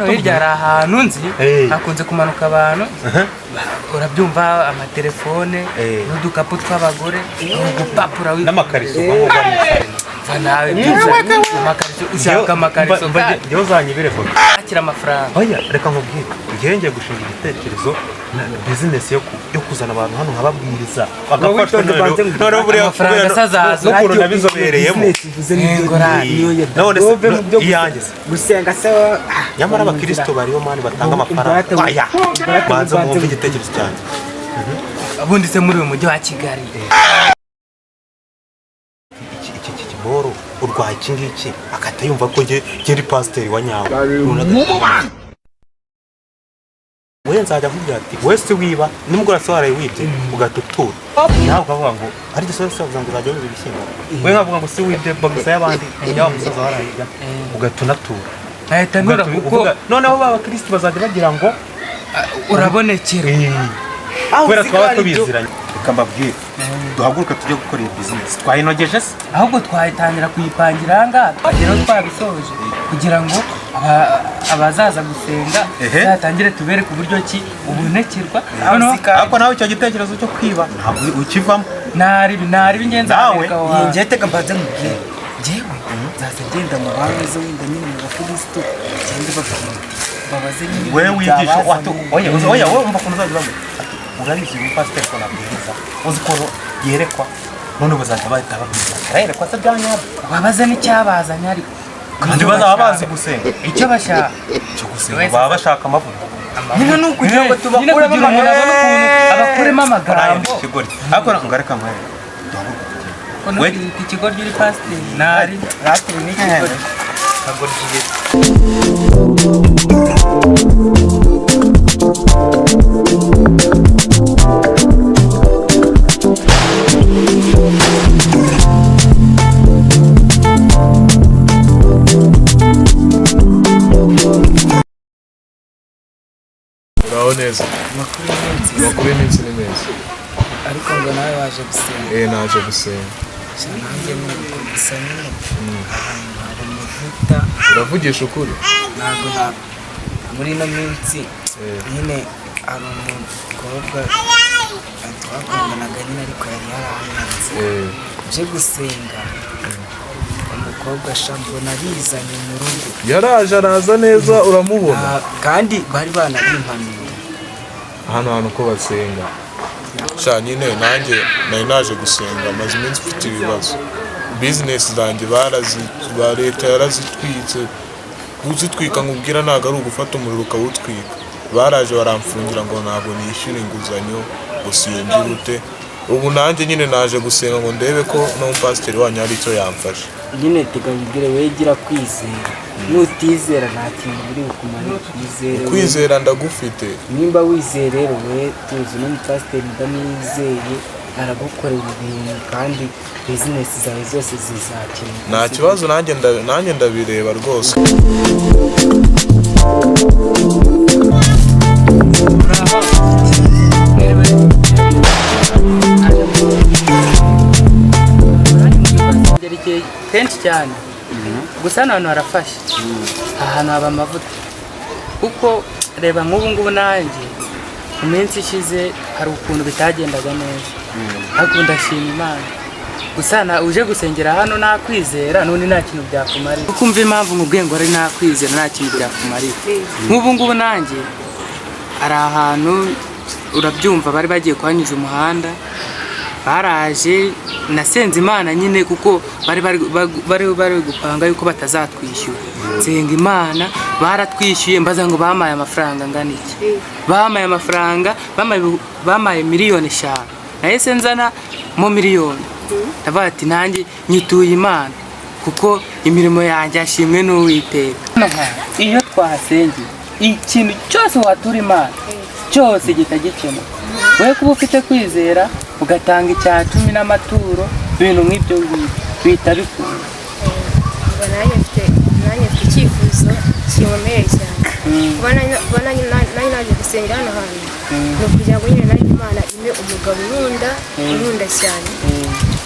hano hirya hari ahantu nzi hakunze kumanuka abantu urabyumva amatelefone n'udukapu tw'abagore n'udupapuro n'amakariso nawe amakariso ushaka amakariso njyewe uzanyibire foto akira amafaranga oya reka nkubwire njyewe ngiye gushinga igitekerezo business yo kuzana abantu hano nkababwiriza bagafashwa none buriya amafaranga asazaza n'ukuntu nabizobereyemo none iyanjye gusenga se nyamara abakristo bariyo mani batanga amafaranga aya banza mwumve igitekerezo cyanjye ubundi se muri uyu mujyi wa Kigali boro urwaye iki ngiki akata yumva ko ngeri pasiteri wa nyawe we nzajya kugira ati wese wiba nimugora swara wibye ugatutura nawe ukavuga ngo ari gisore savuga ngo uzajya wiba ibishyimbo we nkavuga ngo si wibye bagisa y'abandi nyawe musaza warayiga ugatunatura ahita nura kuko noneho baba kristo bazajya bagira ngo urabonekera kubera twaba tubiziranye ukambabwira duhaguruka tujye gukora iyi business twayinogeje se ahubwo twayitangira kuyipangira hanga agera twabisoje kugira ngo abazaza gusenga zatangire tubereke uburyo ki ubonekerwa ariko nawe icyo gitekerezo cyo kwiba ntabwo ukivamo nari bingenza nawe yingeteka mbaze mubwire jewe zaza genda mu banze wenda nyine mu bakristo cyangwa babwira babaze nyine wewe wigisha wato oya wowe umva kuntu uzajya bamwe urabizi mu pastor ko nabwiriza uzi ko yerekwa none bazajya bahita babwiriza yerekwa se byanyabo babaze n'icyabazanya ariko kandi bazaba bazi gusenga icyo bashaka cyo gusenga baba bashaka amavuta nyine nukugira ngo tubakuremo amagambo abakuremo amagambo ariko ngareka nkwe we ikigoryi uri pasiteri nari pasiteri n'ikigoryi kagoryi neza makuru y'iminsi ni meza ariko ngo nawe waje gusenga naje gusenga nanjye muri gusa nyine ahantu hari amavuta uravugisha ukuri ntabwo muri ino minsi nyine hari umukobwa twakundanaga nyine ariko yari yarahanze uje gusenga umukobwa shambona bizanye mu rugo yaraje araza neza uramubona kandi bari banabimpanira hano ko basenga sha nyine nanjye nari naje gusenga maze iminsi mfite ibibazo business zanjye ba leta yarazitwitse kuzitwika nkubwira ntabwo ari ugufata umuriro ukawutwika baraje baramfungira ngo ntabwo nishyura inguzanyo gusingira ubu nanjye nyine naje gusenga ngo ndebe ko n'umupasiteri wanyu hari icyo yamfasha nyine teganyigire wegira kwizera nutizera nta kintu biri bukumare kwizera ndagufite nimba wizeye rero we tuzi n'umupasiteri ndamwizeye aragukorera ibintu kandi business zawe zose zizakemuka nta kibazo nanjye ndabireba rwose kenshi cyane gusa hano harafashe ahantu haba amavuta kuko reba nk'ubu ngubu nanjye mu minsi ishize hari ukuntu bitagendaga neza ariko ndashima Imana gusa uje gusengera hano nakwizera none nta kintu byakumarira kuko umva impamvu nkubwiye ngo ari nakwizera nta kintu byakumarira nk'ubu ngubu nanjye hari ahantu urabyumva bari bagiye kuhanyuza umuhanda baraje nasenze Imana nyine kuko bari gupanga yuko batazatwishyura nsenga Imana baratwishyuye mbaza ngo bamaye amafaranga angana iki bamaye amafaranga bamaye miliyoni 5 nahise nzana mu miliyoni ndavuga ati nanjye nyituye Imana kuko imirimo yanjye ashimwe n'Uwiteka iyo twahasengeye ikintu cyose watura Imana cyose gitagikemuka we kuba ufite kwizera ugatanga icya 10 n'amaturo ibintu nk'ibyo bita bikunda nanjye mfite icyifuzo kinkomeye cyane nanjye naje gusengera hano hantu ni ukugira ngo nyine nanjye Imana ime umugabo unkunda cyane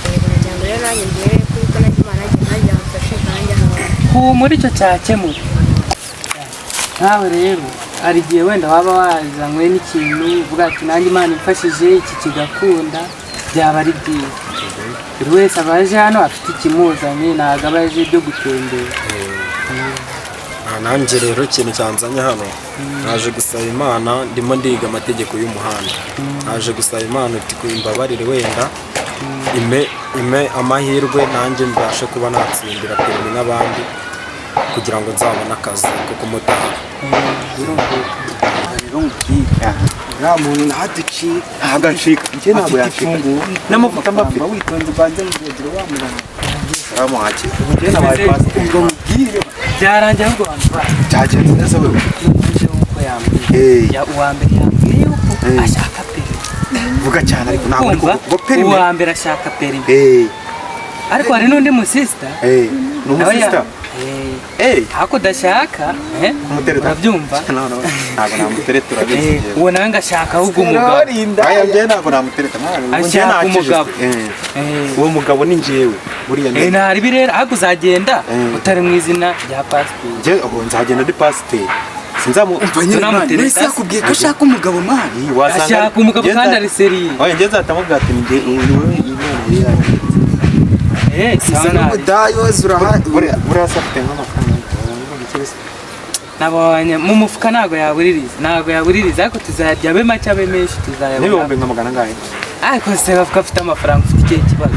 kugira ngo rero nanjye mbere kuko nanjye Imana nanjye yamfashe nanjye hano ku muri icyo cyakemura nkawe rero hari igihe wenda waba wazanywe n'ikintu uvuga ati nanjye Imana imfashije iki kigakunda byaba ari byiza. Buri wese abaje hano afite ikimuzanye, ntabwo aba aje byo gutembera. Nanjye rero ikintu cyanzanye hano naje gusaba Imana, ndimo ndiga amategeko y'umuhanda. Naje gusaba Imana ati imbabarire wenda ime amahirwe nanjye mbashe kuba natsindira perimi n'abandi kugira ngo nzabone akazi ko kumutaha. nta muntu ntaduci ntabwo acika njye ntabwo yacika n'amavuta mbafite witonze ubanze mugegero wa muntu aramuhakira njye nabaye pasiteri ngo mbwire Byarangiye ahubwo abantu cyagenze neza wewe uko yambwiye uwa mbere yambwiye yuko ashaka perimi. vuga cyane ariko ntabwo ari ngo perimi uwa mbere ashaka perimi, ariko hari n'undi musista ni umusista ako udashaka urabyumva, ntabwo namutereta urabizi uwo nawe ngashaka ahubwo umugabo. aya njye ntabwo namutereta ashaka umugabo, uwo mugabo ni njyewe buriya ntari rero ahubwo uzagenda utari mu izina rya pasiteri. njye nzagenda ndi pasiteri nese yakubwiye ko ashaka umugabo mani ashaka umugabo kandi ari seriye. oya njye nzatamubwira ati njye buriya se afite nk'amafaranga nabonye mu mufuka ntabwo yabuririza ariko tuzarya abe make abe menshi tuzayabona n'ibihumbi nka magana angahe ariko se bavuga afite amafaranga ufite ikihe kibazo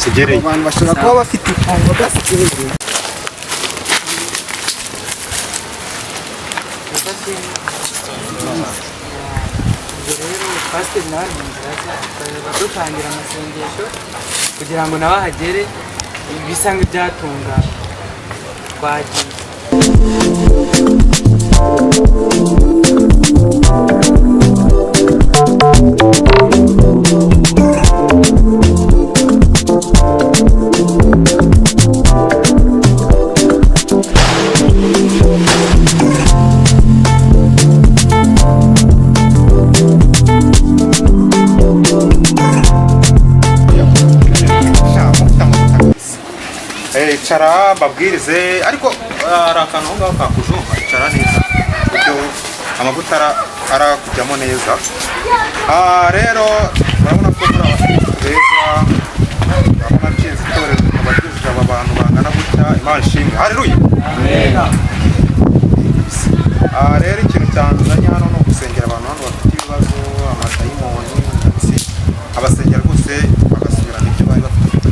kigereye abantu bashobora kuba bafite ifungo bafite ibintu pasiteri nawe ni inzira dutangira amasengesho kugira ngo nawe ahagere bisa nk'ibyatungana twagiye. icara mbabwirize ariko hari akantu aho ngaho kakujomba icara neza kuburyo amavuta arakujyamo neza. Rero urabona ko muri abakirisitu beza, urabona nshinze itorero abakirisitu aba bantu bangana gutya, Imana ishimwe, haleluya. Rero ikintu cyanzanye hano ni ugusengera abantu hano bafite ibibazo, amadayimoni, abasengera rwose bagasubirana ibyo bari bafite.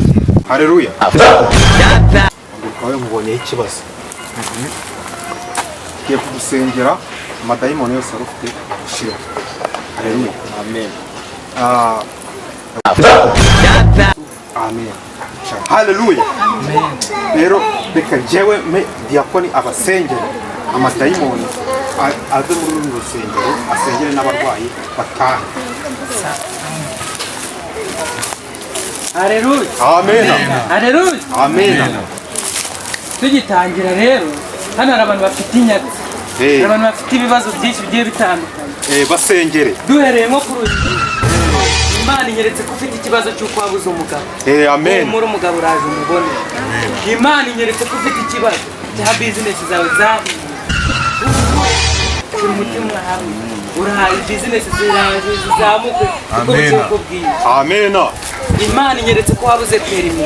Haleluya. Ngawe mubonyeho ikibazo. Tugiye kugusengera amadayimoni yose ari ufite gushira. Haleluya. Amen. Amen. Haleluya. Rero reka njyewe diakoni abasengera amadayimoni ave muri uru rusengero asengere n'abarwayi bataha. Haleluya. Amen. Haleluya. Amen. Tugitangira rero hano hari abantu bafite inyatsi, hari abantu bafite ibibazo byinshi bigiye bitandukanye, basengere duhereye nko kuri uyu Imana inyeretse ko ufite ikibazo cy'uko wabuze umugabo. Amen. Muri umugabo uraje umubone. Imana inyeretse ko ufite ikibazo cya business zawe zahiye, kuri umutima hamwe urahaye business zawe zizamuke kuko uko bwiye. Amen. Imana inyeretse ko wabuze perimi.